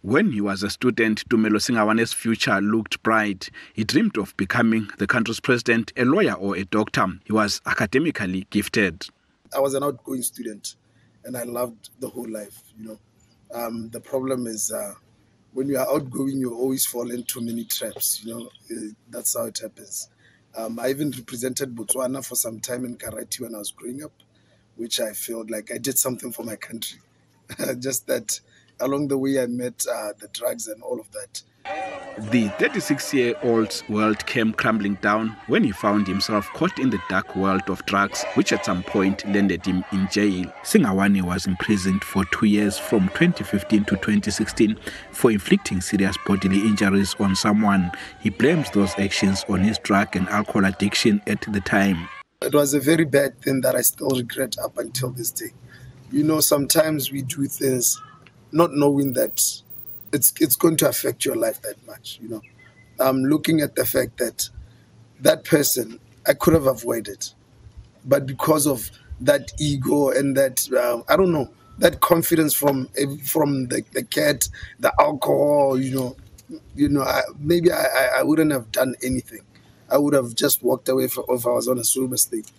When he was a student, Singawane's future looked bright. He dreamed of becoming the country's president, a lawyer or a doctor. He was academically gifted. I was an outgoing student and I loved the whole life, The problem is when you are outgoing, you always fall into many traps, That's how it happens. I even represented Botswana for some time in karate when I was growing up, which I felt like I did something for my country. Just that along the way I met the drugs and all of that. The 36-year-old's world came crumbling down when he found himself caught in the dark world of drugs, which at some point landed him in jail. Singawane was imprisoned for 2 years from 2015 to 2016 for inflicting serious bodily injuries on someone. He blames those actions on his drug and alcohol addiction at the time. It was a very bad thing that I still regret up until this day. Sometimes we do things not knowing that it's going to affect your life that much, I'm looking at the fact that that person I could have avoided, but because of that ego and that that confidence from the cat, the alcohol, maybe I wouldn't have done anything. I would have just walked away if I was on a sober state.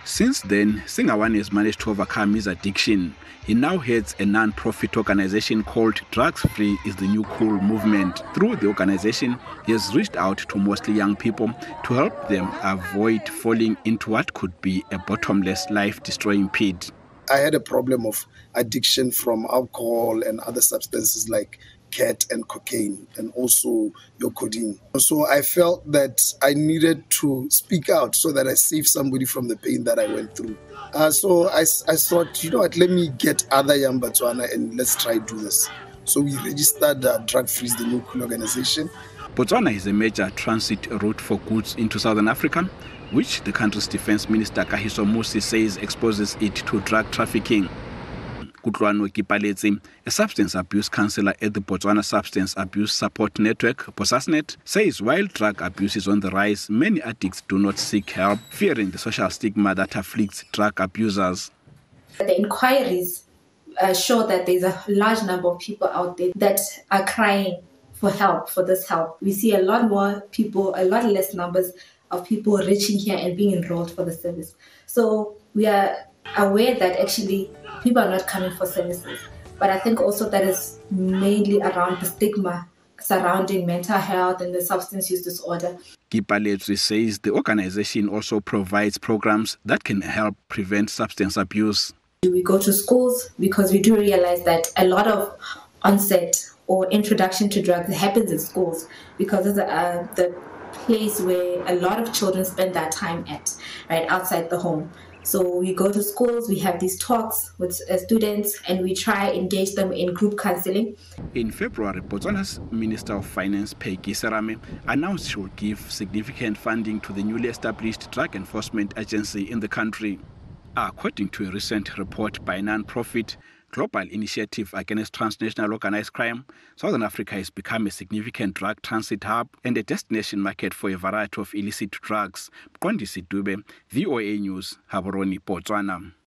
Since then, Singawane has managed to overcome his addiction. He now heads a non-profit organization called Drugs Free is the New Cool movement. Through the organization, he has reached out to mostly young people to help them avoid falling into what could be a bottomless, life-destroying pit. I had a problem of addiction from alcohol and other substances like cat and cocaine and also codeine. So I felt that I needed to speak out so that I save somebody from the pain that I went through. So I thought, let me get other young Botswana and let's try do this. So we registered Drug Free is the New Cool organization. Botswana is a major transit route for goods into Southern Africa, which the country's defense minister Kagiso Musi says exposes it to drug trafficking. A substance abuse counselor at the Botswana Substance Abuse Support Network, BOSASNET, says while drug abuse is on the rise, many addicts do not seek help, fearing the social stigma that afflicts drug abusers. The inquiries show that there's a large number of people out there that are crying for help, for this help. We see a lot more people, a lot less numbers of people reaching here and being enrolled for the service. So we are aware that actually people are not coming for services. But I think also that is mainly around the stigma surrounding mental health and the substance use disorder. Kipaletri says the organization also provides programs that can help prevent substance abuse. We go to schools because we do realize that a lot of onset or introduction to drugs happens in schools because it's the place where a lot of children spend their time at, right, outside the home. So we go to schools, we have these talks with students, and we try engage them in group counseling. In February, Botswana's Minister of Finance, Peggy Serame, announced she will give significant funding to the newly established drug enforcement agency in the country. According to a recent report by a non-profit Global Initiative Against Transnational Organized Crime, Southern Africa has become a significant drug transit hub and a destination market for a variety of illicit drugs. Mqondisi Dube, VOA News, Gaborone, Botswana.